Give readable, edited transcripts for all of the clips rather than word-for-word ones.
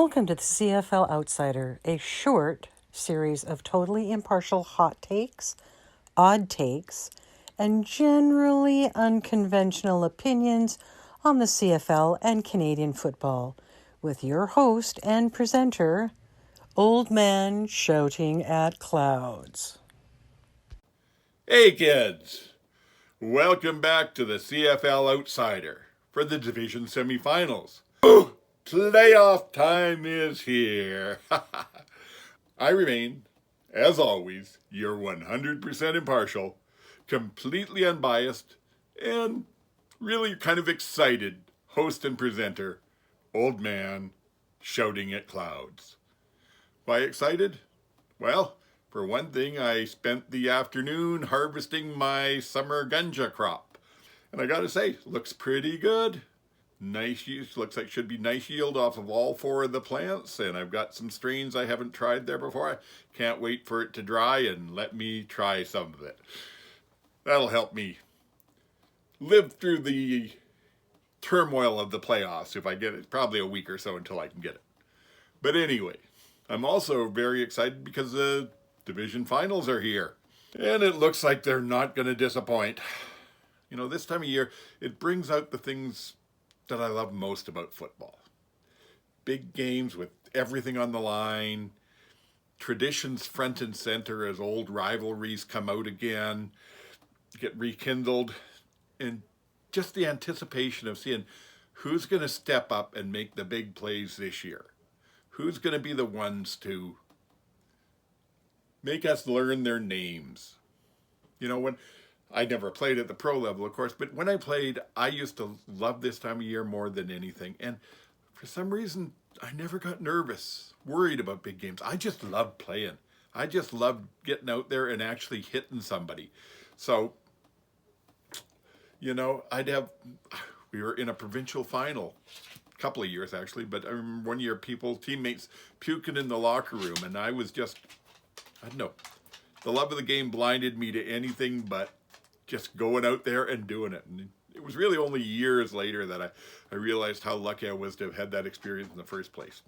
Welcome to the CFL Outsider, a short series of totally impartial hot takes, odd takes, and generally unconventional opinions on the CFL and Canadian football, with your host and presenter, Old Man Shouting at Clouds. Hey kids! Welcome back to the CFL Outsider for the Division Semi-Finals. Playoff time is here. I remain, as always, your 100% impartial, completely unbiased, and really kind of excited host and presenter, Old Man Shouting at Clouds. Why excited? Well, for one thing, I spent the afternoon harvesting my summer ganja crop. And I gotta say, looks pretty good. Nice use, looks like should be nice yield off of all four of the plants. And I've got some strains I haven't tried there before. I can't wait for it to dry and let me try some of it. That'll help me live through the turmoil of the playoffs if I get it. Probably a week or so until I can get it. But anyway, I'm also very excited because the Division Finals are here. And it looks like they're not going to disappoint. You know, this time of year, it brings out the things that I love most about football. Big games with everything on the line, traditions front and center as old rivalries come out again, get rekindled, and just the anticipation of seeing who's going to step up and make the big plays this year. Who's going to be the ones to make us learn their names? You know, when I never played at the pro level, of course, but when I played, I used to love this time of year more than anything. And for some reason, I never got nervous, worried about big games. I just loved playing. I just loved getting out there and actually hitting somebody. So, you know, we were in a provincial final, a couple of years actually, but I remember one year teammates puking in the locker room, and I was just, I don't know, the love of the game blinded me to anything but just going out there and doing it. And it was really only years later that I realized how lucky I was to have had that experience in the first place.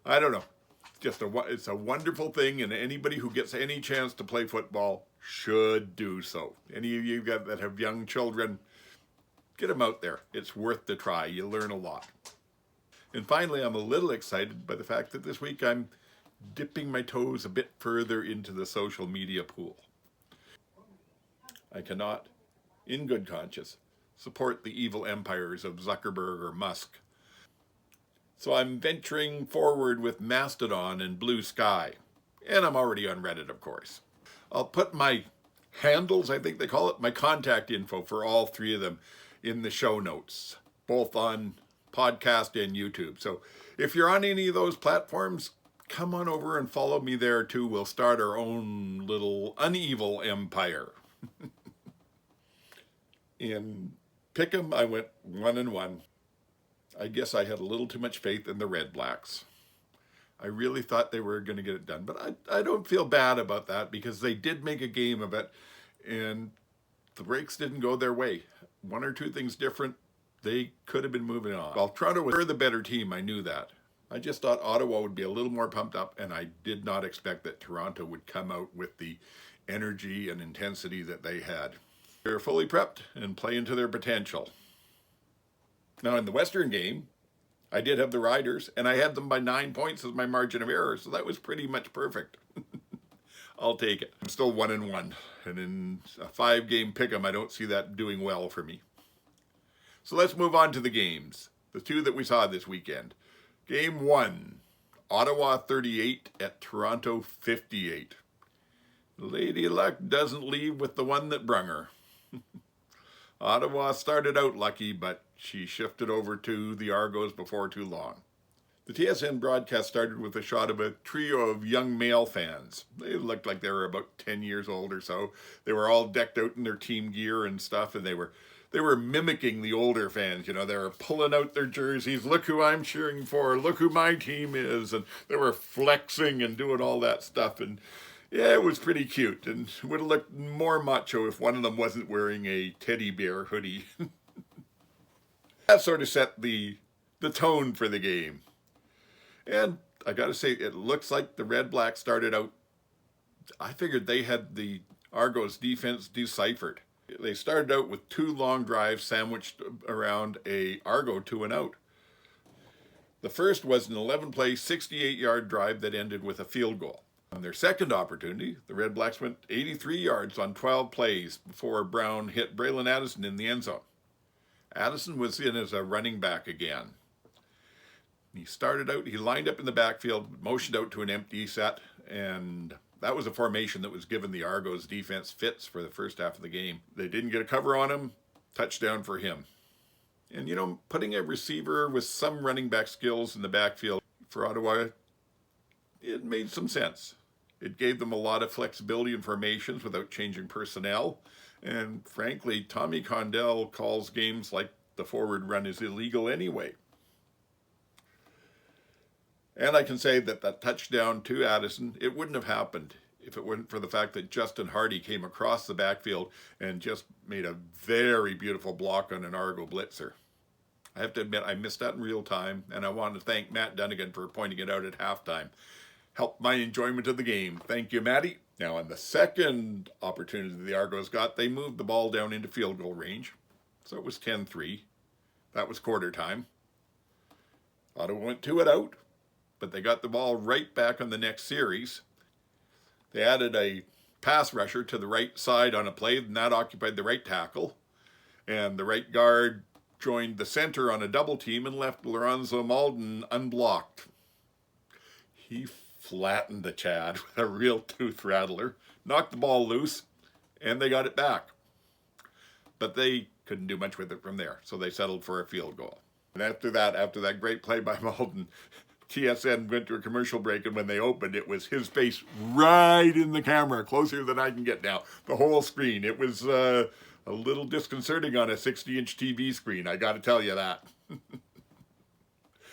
I don't know. It's a wonderful thing, and anybody who gets any chance to play football should do so. Any of you that have young children, get them out there. It's worth the try. You learn a lot. And finally, I'm a little excited by the fact that this week I'm dipping my toes a bit further into the social media pool. I cannot, in good conscience, support the evil empires of Zuckerberg or Musk. So I'm venturing forward with Mastodon and Blue Sky. And I'm already on Reddit, of course. I'll put my handles, I think they call it, my contact info for all three of them in the show notes, both on podcast and YouTube. So if you're on any of those platforms, come on over and follow me there too. We'll start our own little unevil empire. In Pick'em, I went 1-1. I guess I had a little too much faith in the Red Blacks. I really thought they were going to get it done, but I don't feel bad about that because they did make a game of it, and the breaks didn't go their way. One or two things different, they could have been moving on. While Toronto was the better team, I knew that. I just thought Ottawa would be a little more pumped up, and I did not expect that Toronto would come out with the energy and intensity that they had. They're fully prepped and playing to their potential. Now in the Western game, I did have the Riders, and I had them by 9 points as my margin of error, so that was pretty much perfect. I'll take it. I'm still 1-1, and in a 5-game pick'em, I don't see that doing well for me. So let's move on to the games, the two that we saw this weekend. Game 1, Ottawa 38 at Toronto 58. Lady Luck doesn't leave with the one that brung her. Ottawa started out lucky, but she shifted over to the Argos before too long. The TSN broadcast started with a shot of a trio of young male fans. They looked like they were about 10 years old or so. They were all decked out in their team gear and stuff, and they were mimicking the older fans. You know, they were pulling out their jerseys. Look who I'm cheering for. Look who my team is. And they were flexing and doing all that stuff. And yeah, it was pretty cute, and would have looked more macho if one of them wasn't wearing a teddy bear hoodie. That sort of set the tone for the game. And I got to say, it looks like the Red Blacks started out, I figured they had the Argos defense deciphered. They started out with 2 long drives sandwiched around a Argo 2 and out. The first was an 11-play, 68-yard drive that ended with a field goal. On their second opportunity, the Red Blacks went 83 yards on 12 plays before Brown hit Braylon Addison in the end zone. Addison was in as a running back again. He started out, he lined up in the backfield, motioned out to an empty set, and that was a formation that was giving the Argos defense fits for the first half of the game. They didn't get a cover on him, touchdown for him. And you know, putting a receiver with some running back skills in the backfield for Ottawa, it made some sense. It gave them a lot of flexibility in formations without changing personnel. And frankly, Tommy Condell calls games like the forward run is illegal anyway. And I can say that that touchdown to Addison, it wouldn't have happened if it weren't for the fact that Justin Hardy came across the backfield and just made a very beautiful block on an Argo blitzer. I have to admit, I missed that in real time, and I want to thank Matt Dunnigan for pointing it out at halftime. Helped my enjoyment of the game. Thank you, Matty. Now, on the second opportunity the Argos got, they moved the ball down into field goal range. So it was 10-3. That was quarter time. Ottawa went 2 it out, but they got the ball right back on the next series. They added a pass rusher to the right side on a play, and that occupied the right tackle. And the right guard joined the center on a double team and left Lorenzo Malden unblocked. He flattened the Chad with a real tooth rattler, knocked the ball loose, and they got it back. But they couldn't do much with it from there, so they settled for a field goal. And after that great play by Malden, TSN went to a commercial break, and when they opened, it was his face right in the camera, closer than I can get now, the whole screen. It was a little disconcerting on a 60-inch TV screen, I got to tell you that.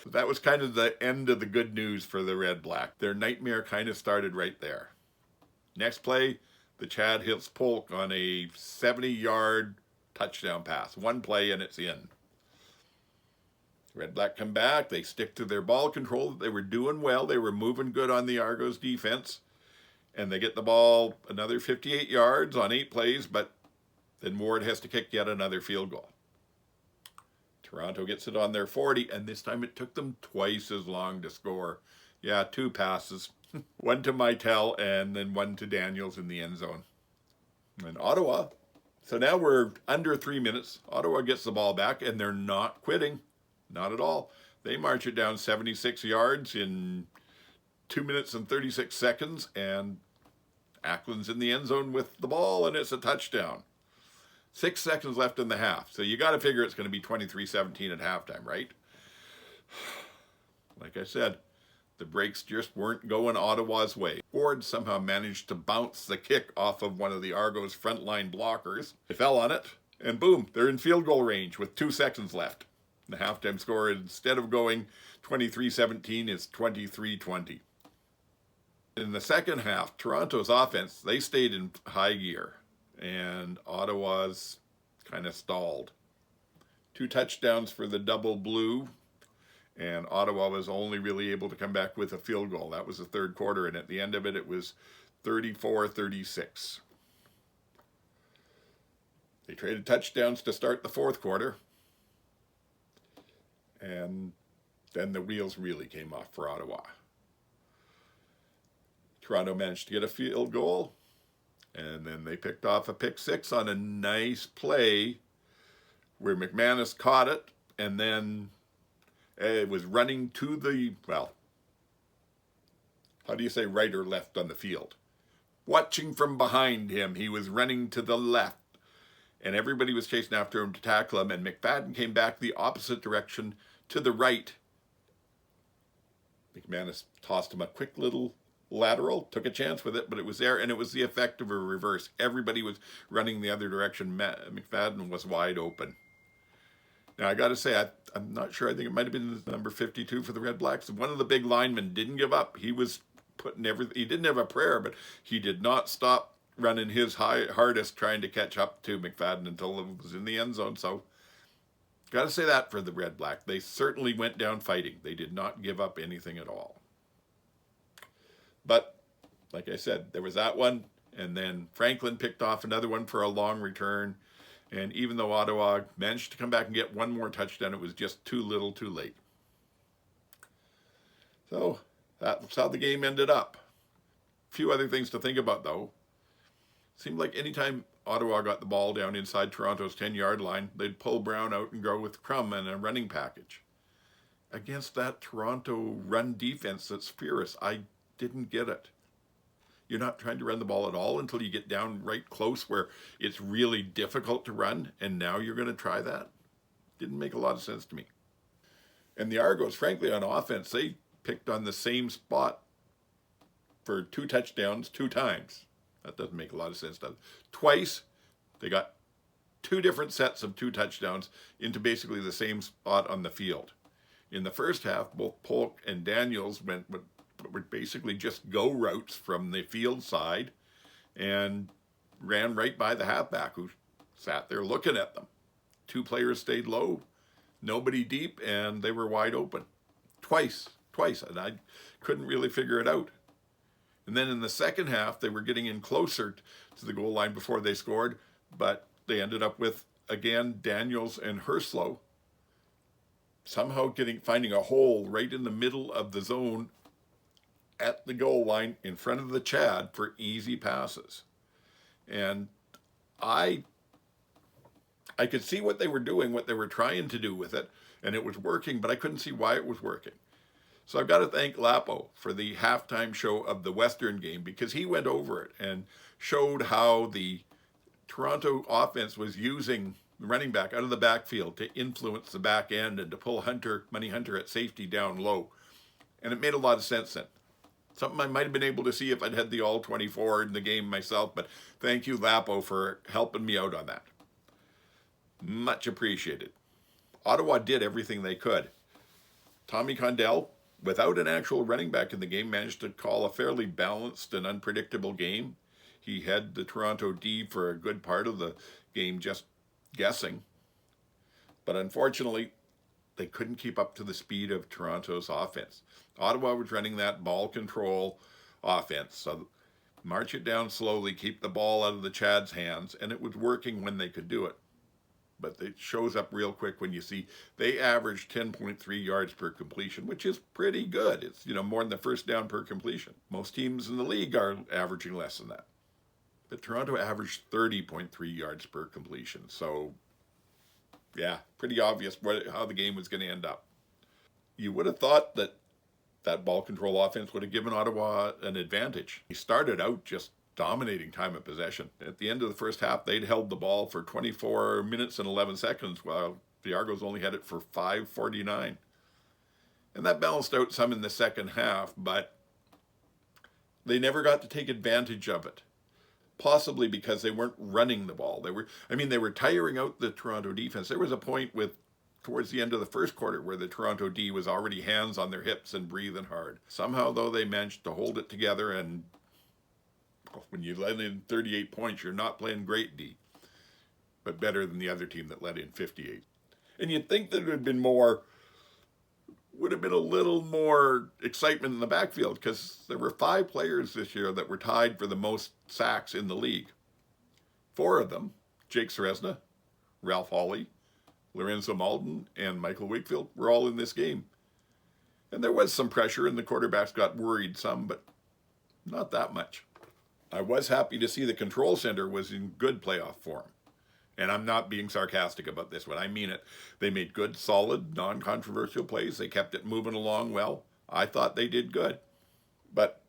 That was kind of the end of the good news for the Red Black. Their nightmare kind of started right there. Next play, the Chad hits Polk on a 70-yard touchdown pass. One play and it's in. Red Black come back. They stick to their ball control. They were doing well. They were moving good on the Argos defense. And they get the ball another 58 yards on 8 plays, but then Ward has to kick yet another field goal. Toronto gets it on their 40, and this time it took them twice as long to score. Yeah, 2 passes. One to Maitel and then one to Daniels in the end zone. And Ottawa. So now we're under 3 minutes. Ottawa gets the ball back, and they're not quitting. Not at all. They march it down 76 yards in 2 minutes and 36 seconds, and Ackland's in the end zone with the ball, and it's a touchdown. 6 seconds left in the half, so you got to figure it's going to be 23-17 at halftime, right? Like I said, the breaks just weren't going Ottawa's way. Ford somehow managed to bounce the kick off of one of the Argos' frontline blockers. They fell on it, and boom, they're in field goal range with 2 seconds left. The halftime score, instead of going 23-17, is 23-20. In the second half, Toronto's offense, they stayed in high gear, and Ottawa's kind of stalled. 2 touchdowns for the double blue, and Ottawa was only really able to come back with a field goal. That was the third quarter, and at the end of it, it was 34-36. They traded touchdowns to start the fourth quarter, and then the wheels really came off for Ottawa. Toronto managed to get a field goal, and then they picked off a pick 6 on a nice play where McManus caught it, and then it was running to the, well, how do you say right or left on the field? Watching from behind him, he was running to the left, and everybody was chasing after him to tackle him, and McFadden came back the opposite direction to the right. McManus tossed him a quick little lateral, took a chance with it, but it was there, and it was the effect of a reverse. Everybody was running the other direction. McFadden was wide open. Now, I got to say, I'm not sure. I think it might have been number 52 for the Red Blacks. One of the big linemen didn't give up. He was putting everything. He didn't have a prayer, but he did not stop running his hardest trying to catch up to McFadden until it was in the end zone. So Got to say that for the Red Black. They certainly went down fighting. They did not give up anything at all. But, like I said, there was that one, and then Franklin picked off another one for a long return. And even though Ottawa managed to come back and get one more touchdown, it was just too little too late. So that's how the game ended up. A few other things to think about, though. Seemed like anytime Ottawa got the ball down inside Toronto's 10-yard line, they'd pull Brown out and go with Crum and a running package. Against that Toronto run defense that's fierce, I didn't get it. You're not trying to run the ball at all until you get down right close where it's really difficult to run, and now you're going to try that? Didn't make a lot of sense to me. And the Argos, frankly, on offense, they picked on the same spot for 2 touchdowns 2 times. That doesn't make a lot of sense, does it? Twice, they got 2 different sets of 2 touchdowns into basically the same spot on the field. In the first half, both Polk and Daniels were basically just go routes from the field side and ran right by the halfback who sat there looking at them. 2 players stayed low, nobody deep, and they were wide open. Twice, and I couldn't really figure it out. And then in the second half, they were getting in closer to the goal line before they scored, but they ended up with, again, Daniels and Herslow somehow finding a hole right in the middle of the zone at the goal line in front of the Chad for easy passes. And I could see what they were doing, what they were trying to do with it, and it was working, but I couldn't see why it was working. So I've got to thank Lapo for the halftime show of the Western game, because he went over it and showed how the Toronto offense was using the running back out of the backfield to influence the back end and to pull Money Hunter at safety down low. And it made a lot of sense then. Something I might have been able to see if I'd had the all 24 in the game myself, but thank you, Lapo, for helping me out on that. Much appreciated. Ottawa did everything they could. Tommy Condell, without an actual running back in the game, managed to call a fairly balanced and unpredictable game. He had the Toronto D for a good part of the game just guessing. But unfortunately, they couldn't keep up to the speed of Toronto's offense. Ottawa was running that ball control offense. So march it down slowly, keep the ball out of the Chad's hands, and it was working when they could do it. But it shows up real quick when you see they averaged 10.3 yards per completion, which is pretty good. It's, more than the first down per completion. Most teams in the league are averaging less than that. But Toronto averaged 30.3 yards per completion. So, yeah, pretty obvious how the game was going to end up. You would have thought that ball control offense would have given Ottawa an advantage. He started out just dominating time of possession. At the end of the first half, they'd held the ball for 24 minutes and 11 seconds, while the Argos only had it for 5:49. And that balanced out some in the second half, but they never got to take advantage of it. Possibly because they weren't running the ball. They were tiring out the Toronto defense. There was a point towards the end of the first quarter where the Toronto D was already hands on their hips and breathing hard. Somehow, though, they managed to hold it together, and when you let in 38 points, you're not playing great D, but better than the other team that let in 58. And you'd think that would have been a little more excitement in the backfield, because there were 5 players this year that were tied for the most sacks in the league. 4 of them, Jake Seresna, Ralph Hawley, Lorenzo Malden, and Michael Wakefield, were all in this game. And there was some pressure, and the quarterbacks got worried some, but not that much. I was happy to see the control center was in good playoff form. And I'm not being sarcastic about this one. I mean it. They made good, solid, non-controversial plays. They kept it moving along well. I thought they did good. But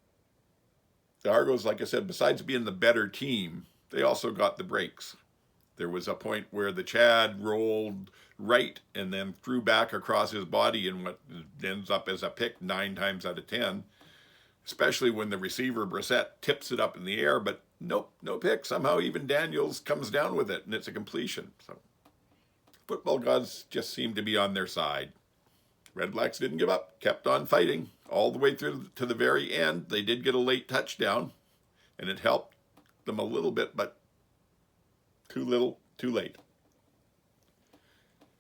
the Argos, like I said, besides being the better team, they also got the breaks. There was a point where the Chad rolled right and then threw back across his body in what ends up as a pick 9 times out of 10. Especially when the receiver, Brissett, tips it up in the air, but nope, no pick. Somehow even Daniels comes down with it, and it's a completion. So football gods just seem to be on their side. Red Blacks didn't give up, kept on fighting all the way through to the very end. They did get a late touchdown, and it helped them a little bit, but too little, too late.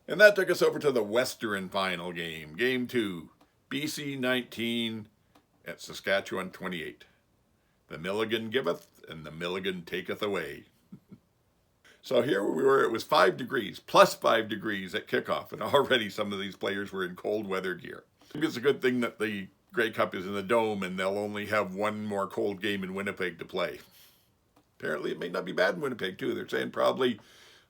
And that took us over to the Western final game, Game 2, BC 19 at Saskatchewan 28. The Milligan giveth and the Milligan taketh away. So here we were, it was 5 degrees, plus 5 degrees at kickoff, and already some of these players were in cold weather gear. Maybe it's a good thing that the Grey Cup is in the Dome and they'll only have one more cold game in Winnipeg to play. Apparently it may not be bad in Winnipeg too. They're saying probably,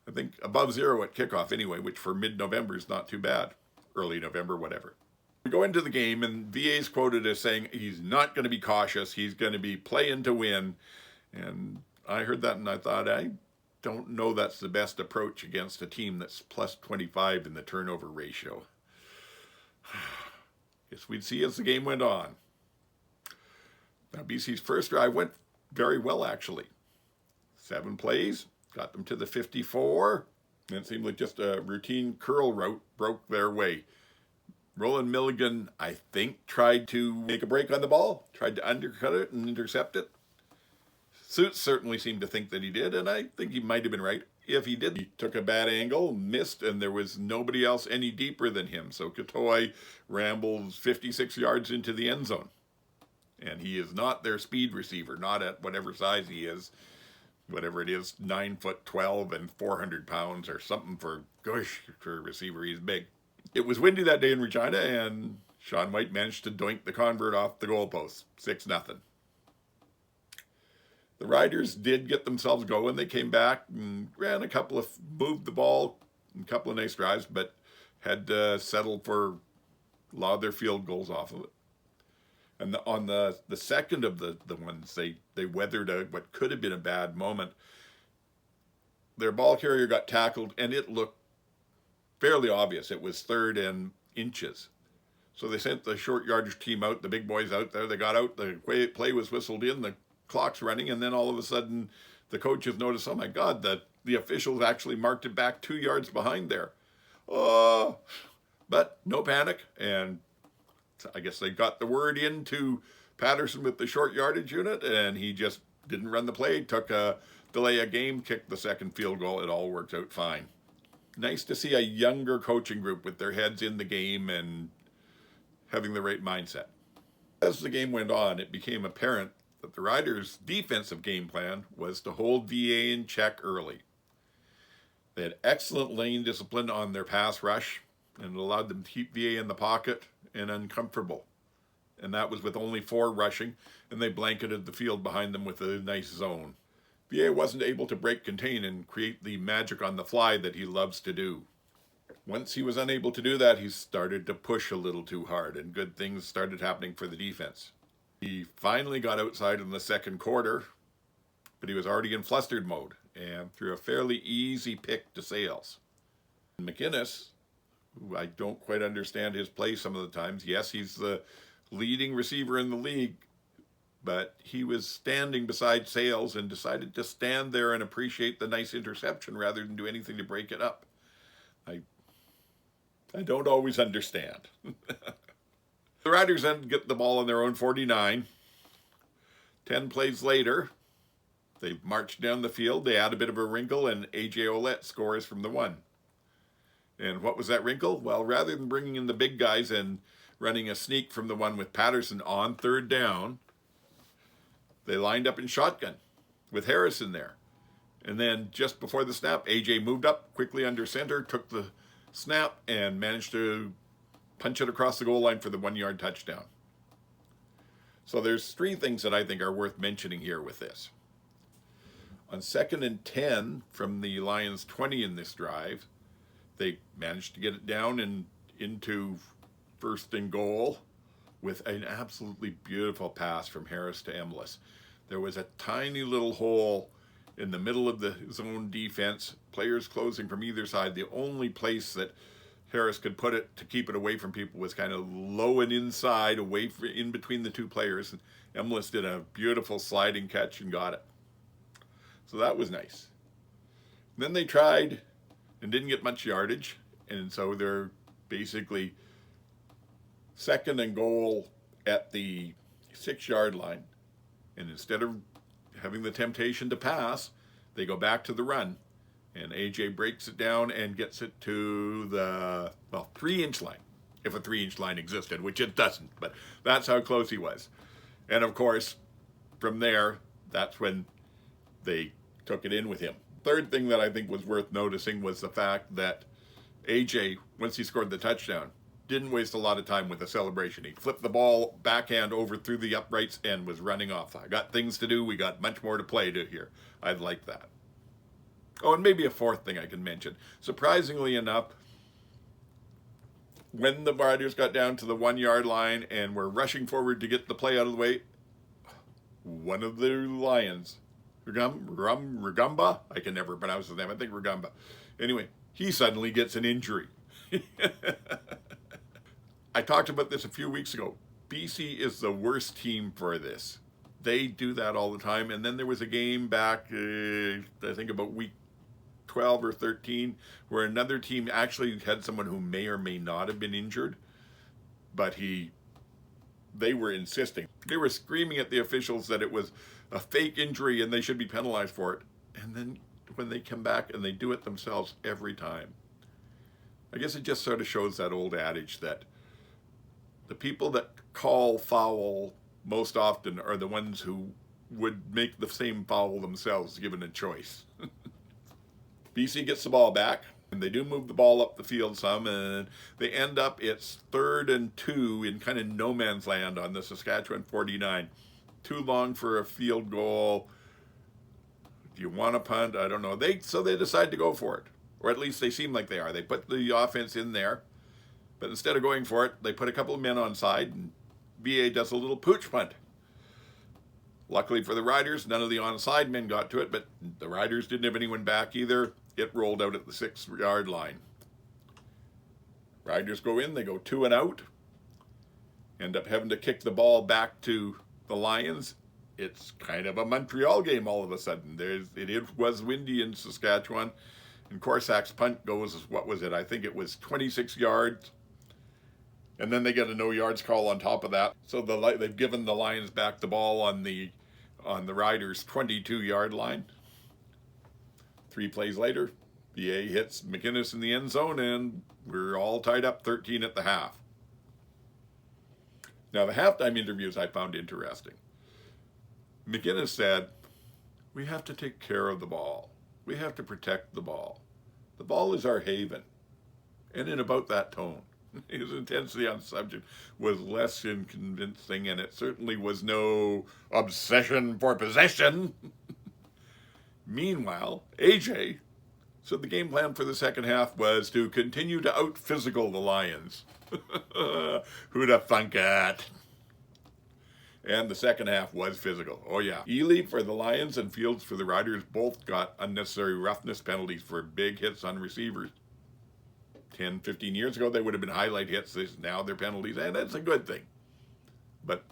I think, above 0 at kickoff anyway, which for mid-November is not too bad. Early November, whatever. We go into the game and VA's quoted as saying he's not going to be cautious, he's going to be playing to win. And I heard that and I thought, I don't know that's the best approach against a team that's plus 25 in the turnover ratio. Guess we'd see as the game went on. Now BC's first drive went very well actually. 7 plays, got them to the 54, and it seemed like just a routine curl route broke their way. Roland Milligan, I think, tried to make a break on the ball, tried to undercut it and intercept it. Suits certainly seemed to think that he did, and I think he might have been right. If he did, he took a bad angle, missed, and there was nobody else any deeper than him. So Katoy rambles 56 yards into the end zone. And he is not their speed receiver, not at whatever size he is. Whatever it is, 9'12" and 400 pounds or something for a receiver, he's big. It was windy that day in Regina, and Sean White managed to doink the convert off the goalpost, 6-0. The Riders did get themselves going. They came back and moved the ball, a couple of nice drives, but had settled for a lot of their field goals off of it. And on the second of the ones, they weathered what could have been a bad moment. Their ball carrier got tackled, and it looked fairly obvious. It was 3rd and inches. So they sent the short yardage team out, the big boys out there. They got out, the play was whistled in, the clock's running, and then all of a sudden the coaches noticed, oh my God, the officials actually marked it back 2 yards behind there. Oh, but no panic, and I guess they got the word in to Patterson with the short yardage unit, and he just didn't run the play, took a delay a game, kicked the second field goal. It all worked out fine. Nice to see a younger coaching group with their heads in the game and having the right mindset. As the game went on, it became apparent that the Riders' defensive game plan was to hold VA in check early. They had excellent lane discipline on their pass rush, and it allowed them to keep VA in the pocket and uncomfortable. And that was with only 4 rushing, and they blanketed the field behind them with a nice zone. VA wasn't able to break contain and create the magic on the fly that he loves to do. Once he was unable to do that, he started to push a little too hard, and good things started happening for the defense. He finally got outside in the second quarter, but he was already in flustered mode and threw a fairly easy pick to Sales. McInnes, who I don't quite understand his play some of the times. Yes, he's the leading receiver in the league, but he was standing beside Sales and decided to stand there and appreciate the nice interception rather than do anything to break it up. I don't always understand. The Riders then get the ball on their own 49. 10 plays later, they march down the field. They add a bit of a wrinkle, and A.J. Ouellette scores from the 1. And what was that wrinkle? Well, rather than bringing in the big guys and running a sneak from the 1 with Patterson on 3rd down, they lined up in shotgun with Harrison there. And then just before the snap, A.J. moved up quickly under center, took the snap, and managed to punch it across the goal line for the 1-yard touchdown. So there's 3 things that I think are worth mentioning here with this. On 2nd and 10 from the Lions 20 in this drive, they managed to get it down and into 1st and goal with an absolutely beautiful pass from Harris to Emlis. There was a tiny little hole in the middle of the zone defense, players closing from either side. The only place that Harris could put it to keep it away from people was kind of low and inside, in between the 2 players. And Emlis did a beautiful sliding catch and got it. So that was nice. And then they tried and didn't get much yardage, and so they're basically 2nd and goal at the 6-yard line. And instead of having the temptation to pass, they go back to the run. And AJ breaks it down and gets it to the, well, 3-inch line, if a 3-inch line existed, which it doesn't, but that's how close he was. And of course, from there, that's when they took it in with him. Third thing that I think was worth noticing was the fact that AJ, once he scored the touchdown, didn't waste a lot of time with the celebration. He flipped the ball backhand over through the uprights and was running off. I got things to do. We got much more to play to here. I'd like that. Oh, and maybe a fourth thing I can mention. Surprisingly enough, when the Riders got down to the 1-yard line and were rushing forward to get the play out of the way, one of the Lions, Rugamba, I can never pronounce his name, I think Rugamba. Anyway, he suddenly gets an injury. I talked about this a few weeks ago. BC is the worst team for this. They do that all the time. And then there was a game back, I think about week 12 or 13, where another team actually had someone who may or may not have been injured, but they were insisting. They were screaming at the officials that it was a fake injury and they should be penalized for it. And then when they come back and they do it themselves every time. I guess it just sort of shows that old adage that the people that call foul most often are the ones who would make the same foul themselves given a choice. BC gets the ball back, and they do move the ball up the field some, and they end up, it's 3rd and 2 in kind of no man's land on the Saskatchewan 49. Too long for a field goal. Do you want to punt? I don't know. So they decide to go for it, or at least they seem like they are. They put the offense in there, but instead of going for it, they put a couple of men on side, and BA does a little pooch punt. Luckily for the Riders, none of the onside men got to it, but the Riders didn't have anyone back either. It rolled out at the 6-yard line. Riders go in, they go 2 and out. End up having to kick the ball back to the Lions. It's kind of a Montreal game all of a sudden. It was windy in Saskatchewan. And Corsac's punt goes, what was it? I think it was 26 yards. And then they get a no yards call on top of that. So they've given the Lions back the ball on the Riders' 22-yard line. 3 plays later, BA hits McInnes in the end zone, and we're all tied up 13 at the half. Now, the halftime interviews I found interesting. McInnes said, "We have to take care of the ball. We have to protect the ball. The ball is our haven." And in about that tone. His intensity on the subject was less than convincing, and it certainly was no obsession for possession. Meanwhile, AJ said the game plan for the second half was to continue to out-physical the Lions. Who'd have thunk it? And the second half was physical. Oh yeah. Ely for the Lions and Fields for the Riders both got unnecessary roughness penalties for big hits on receivers. 10, 15 years ago, they would have been highlight hits. Now they're penalties, and that's a good thing. But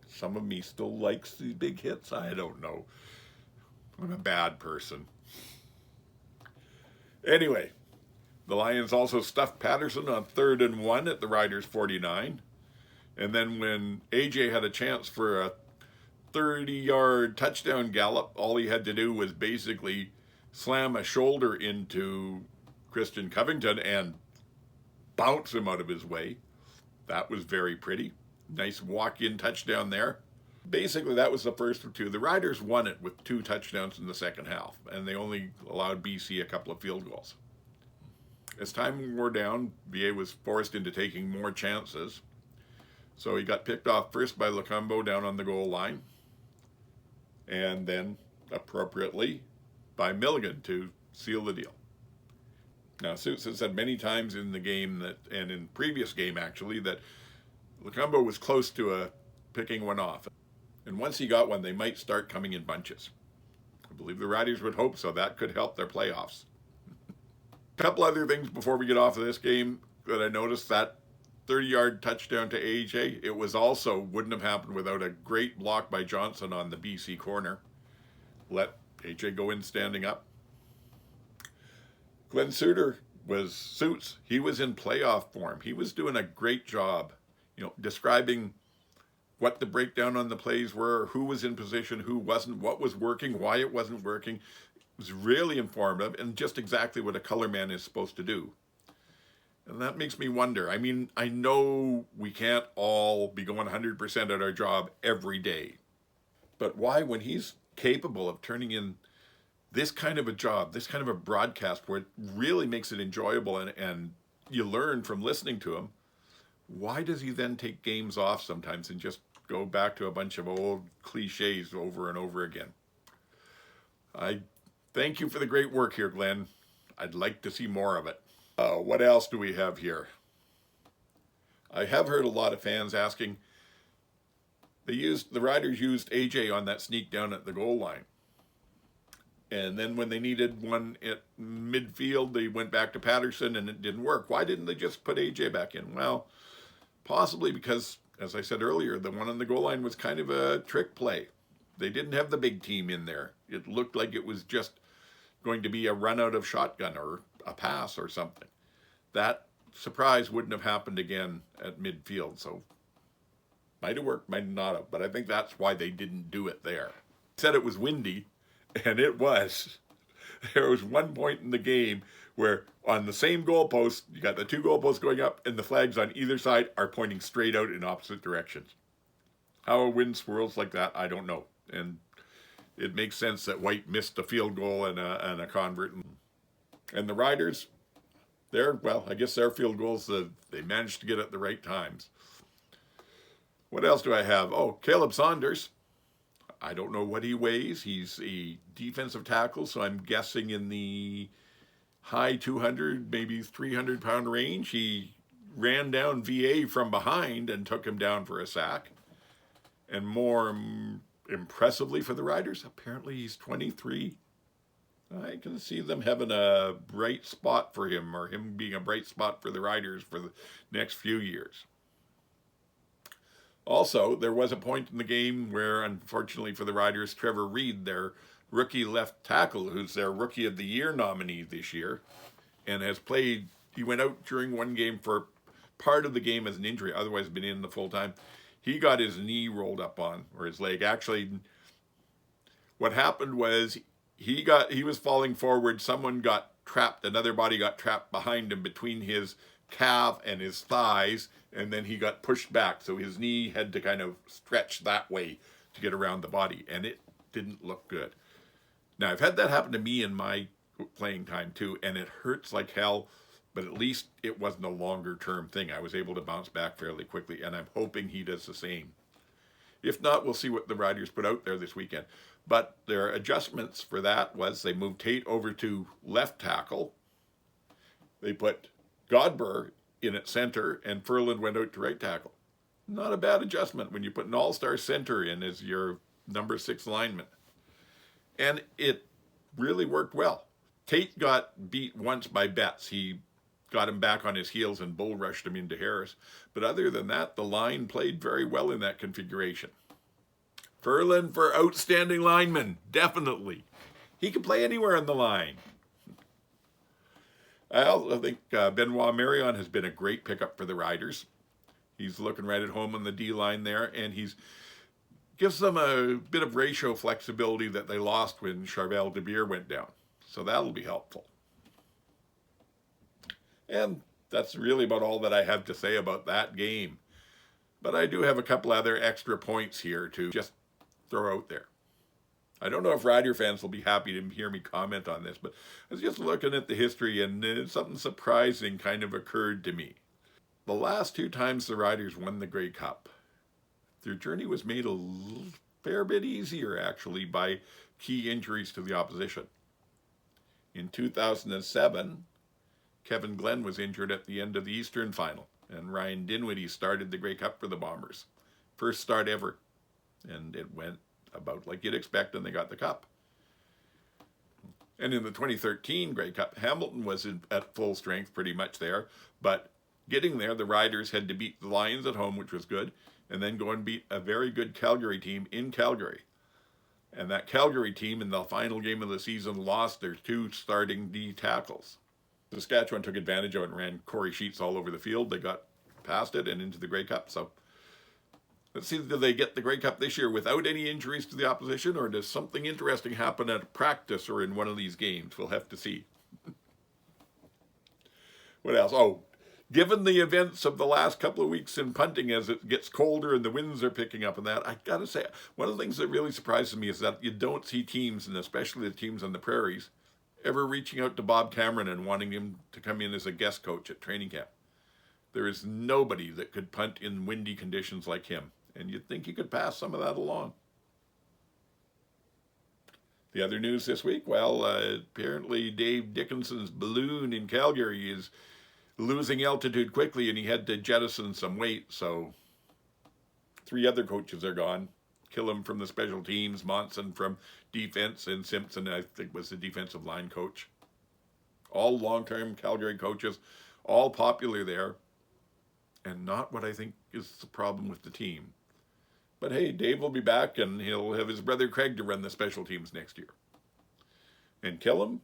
some of me still likes these big hits. I don't know. I'm a bad person. Anyway, the Lions also stuffed Patterson on 3rd and 1 at the Riders' 49. And then when AJ had a chance for a 30-yard touchdown gallop, all he had to do was basically slam a shoulder into Christian Covington and bounce him out of his way. That was very pretty. Nice walk-in touchdown there. Basically, that was the first of 2. The Riders won it with 2 touchdowns in the second half, and they only allowed BC a couple of field goals. As time wore down, BA was forced into taking more chances. So he got picked off first by Lacombo down on the goal line, and then, appropriately, by Milligan to seal the deal. Now, Suits has said many times in the game and in previous game actually, that Lacombo was close to picking one off. And once he got one, they might start coming in bunches. I believe the Riders would hope so. That could help their playoffs. A couple other things before we get off of this game that I noticed. That 30-yard touchdown to AJ, it wouldn't have happened without a great block by Johnson on the BC corner. Let AJ go in standing up. Glenn Suter he was in playoff form. He was doing a great job, describing what the breakdown on the plays were, who was in position, who wasn't, what was working, why it wasn't working. was really informative and just exactly what a color man is supposed to do. And that makes me wonder. I mean, I know we can't all be going 100% at our job every day. But why, when he's capable of turning in this kind of a job, this kind of a broadcast where it really makes it enjoyable and you learn from listening to him, why does he then take games off sometimes and just go back to a bunch of old cliches over and over again? I thank you for the great work here, Glenn. I'd like to see more of it. What else do we have here? I have heard a lot of fans asking, the Riders used AJ on that sneak down at the goal line. And then when they needed one at midfield, they went back to Patterson and it didn't work. Why didn't they just put AJ back in? Well, possibly because, as I said earlier, the one on the goal line was kind of a trick play. They didn't have the big team in there. It looked like it was just going to be a run out of shotgun or a pass or something. That surprise wouldn't have happened again at midfield. So might have worked, might not have. But I think that's why they didn't do it there. Said it was windy, and it was. There was one point in the game where on the same goalpost, you got the two goalposts going up, and the flags on either side are pointing straight out in opposite directions. How a wind swirls like that, I don't know. And it makes sense that White missed a field goal and a convert. And the Riders, I guess their field goals, they managed to get at the right times. What else do I have? Oh, Caleb Saunders. I don't know what he weighs. He's a defensive tackle, so I'm guessing in the high 200, maybe 300-pound range. He ran down VA from behind and took him down for a sack. And more impressively for the Riders, apparently he's 23. I can see them having a bright spot for him, or him being a bright spot for the Riders for the next few years. Also, there was a point in the game where, unfortunately for the Riders, Trevor Reed, their rookie left tackle, who's their Rookie of the Year nominee this year, and has played, he went out during one game for part of the game as an injury, otherwise been in the full time. He got his knee rolled up on, or his leg. Actually, what happened was he was falling forward, someone got trapped, another body got trapped behind him between his calf and his thighs, and then he got pushed back, so his knee had to kind of stretch that way to get around the body, and it didn't look good. Now, I've had that happen to me in my playing time too, and it hurts like hell, but at least it wasn't a longer term thing. I was able to bounce back fairly quickly, and I'm hoping he does the same. If not, we'll see what the Riders put out there this weekend. But their adjustments for that was they moved Tate over to left tackle. They put Godber in at center, and Ferland went out to right tackle. Not a bad adjustment when you put an all-star center in as your number 6 lineman. And it really worked well. Tate got beat once by Betts. He got him back on his heels and bull rushed him into Harris. But other than that, the line played very well in that configuration. Ferland for outstanding lineman, definitely. He can play anywhere on the line. I also think Benoit Marion has been a great pickup for the Riders. He's looking right at home on the D-line there, and gives them a bit of ratio flexibility that they lost when Charvel de Beer went down. So that'll be helpful. And that's really about all that I have to say about that game. But I do have a couple other extra points here to just throw out there. I don't know if Rider fans will be happy to hear me comment on this, but I was just looking at the history and something surprising kind of occurred to me. The last 2 times the Riders won the Grey Cup, their journey was made a fair bit easier, actually, by key injuries to the opposition. In 2007, Kevin Glenn was injured at the end of the Eastern Final, and Ryan Dinwiddie started the Grey Cup for the Bombers. First start ever, and it went about like you'd expect, and they got the cup. And in the 2013 Grey Cup, Hamilton was at full strength pretty much there, but getting there, the Riders had to beat the Lions at home, which was good, and then go and beat a very good Calgary team in Calgary. And that Calgary team in the final game of the season lost their 2 starting D tackles. Saskatchewan took advantage of it and ran Corey Sheets all over the field. They got past it and into the Grey Cup. So Let's see, do they get the Grey Cup this year without any injuries to the opposition, or does something interesting happen at practice or in one of these games? We'll have to see. What else? Oh, given the events of the last couple of weeks in punting, as it gets colder and the winds are picking up and that, I got to say, one of the things that really surprises me is that you don't see teams, and especially the teams on the prairies, ever reaching out to Bob Cameron and wanting him to come in as a guest coach at training camp. There is nobody that could punt in windy conditions like him. And you'd think you could pass some of that along. The other news this week, well, apparently Dave Dickinson's balloon in Calgary is losing altitude quickly and he had to jettison some weight. So 3 other coaches are gone. Killam from the special teams, Monson from defense, and Simpson, I think, was the defensive line coach. All long-term Calgary coaches, all popular there. And not what I think is the problem with the team. But hey, Dave will be back, and he'll have his brother Craig to run the special teams next year. And Killam?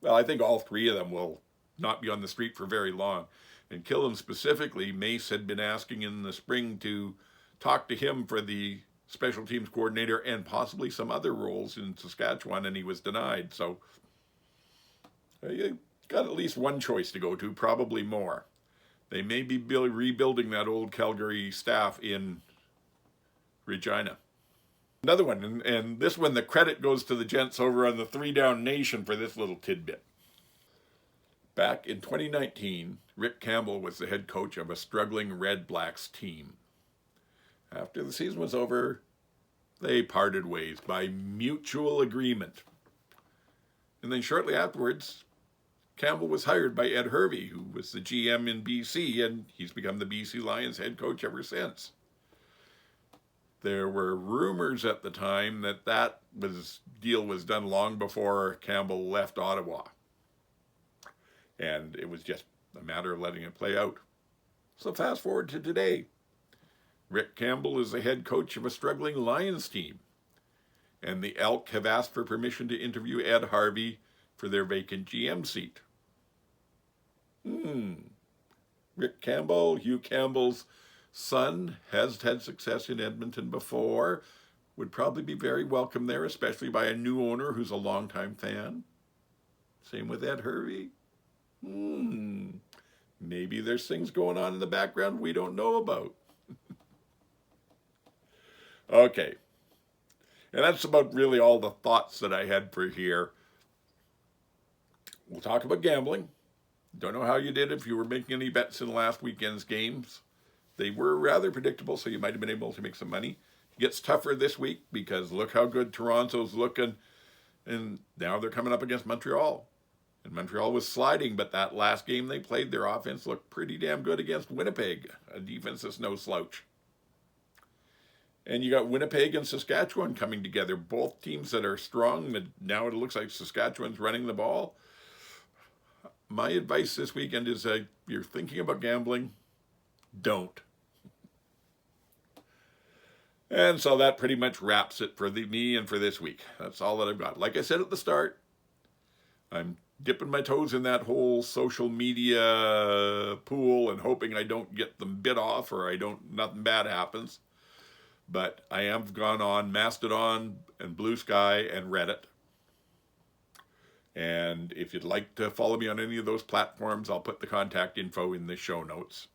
Well, I think all 3 of them will not be on the street for very long. And Killam specifically, Mace had been asking in the spring to talk to him for the special teams coordinator and possibly some other roles in Saskatchewan, and he was denied. So you got at least one choice to go to, probably more. They may be rebuilding that old Calgary staff in Regina. Another one, and this one, the credit goes to the gents over on the 3 Down Nation for this little tidbit. Back in 2019, Rick Campbell was the head coach of a struggling Red Blacks team. After the season was over, they parted ways by mutual agreement. And then shortly afterwards, Campbell was hired by Ed Hervey, who was the GM in BC, and he's become the BC Lions head coach ever since. There were rumors at the time that deal was done long before Campbell left Ottawa. And it was just a matter of letting it play out. So fast forward to today. Rick Campbell is the head coach of a struggling Lions team. And the Elk have asked for permission to interview Ed Harvey for their vacant GM seat. Rick Campbell, Hugh Campbell's son, has had success in Edmonton before, would probably be very welcome there, especially by a new owner who's a longtime fan. Same with Ed Hervey. Maybe there's things going on in the background we don't know about. Okay. And that's about really all the thoughts that I had for here. We'll talk about gambling. Don't know how you did if you were making any bets in last weekend's games. They were rather predictable, so you might have been able to make some money. It gets tougher this week because look how good Toronto's looking. And now they're coming up against Montreal. And Montreal was sliding, but that last game they played, their offense looked pretty damn good against Winnipeg, a defense that's no slouch. And you got Winnipeg and Saskatchewan coming together, both teams that are strong. Now it looks like Saskatchewan's running the ball. My advice this weekend is if you're thinking about gambling, don't. And so that pretty much wraps it for me and for this week. That's all that I've got. Like I said at the start, I'm dipping my toes in that whole social media pool and hoping I don't get them bit off or nothing bad happens. But I have gone on Mastodon and Blue Sky and Reddit. And if you'd like to follow me on any of those platforms, I'll put the contact info in the show notes.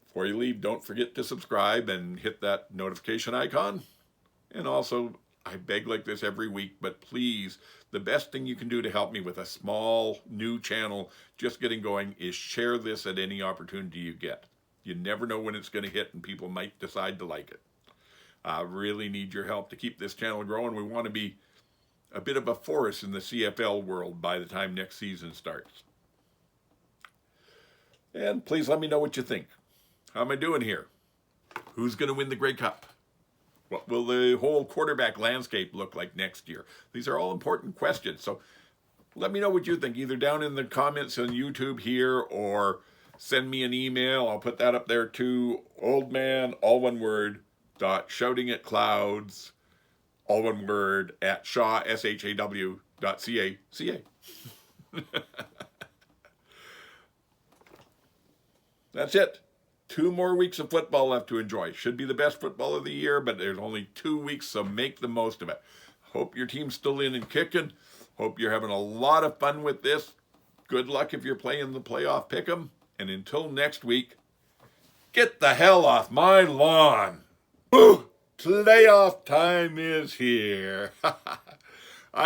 Before you leave, don't forget to subscribe and hit that notification icon. And also, I beg like this every week, but please, the best thing you can do to help me with a small new channel just getting going is share this at any opportunity you get. You never know when it's going to hit and people might decide to like it. I really need your help to keep this channel growing. We want to be a bit of a force in the CFL world by the time next season starts. And please let me know what you think. How am I doing here? Who's going to win the Grey Cup? What will the whole quarterback landscape look like next year? These are all important questions. So let me know what you think, either down in the comments on YouTube here or send me an email. I'll put that up there too. Oldman, all one word, .shoutingatclouds, all one word, at shaw, shaw.ca. That's it. 2 more weeks of football left to enjoy. Should be the best football of the year, but there's only 2 weeks, so make the most of it. Hope your team's still in and kicking. Hope you're having a lot of fun with this. Good luck if you're playing the playoff pick'em. And until next week, get the hell off my lawn. Woo! Playoff time is here.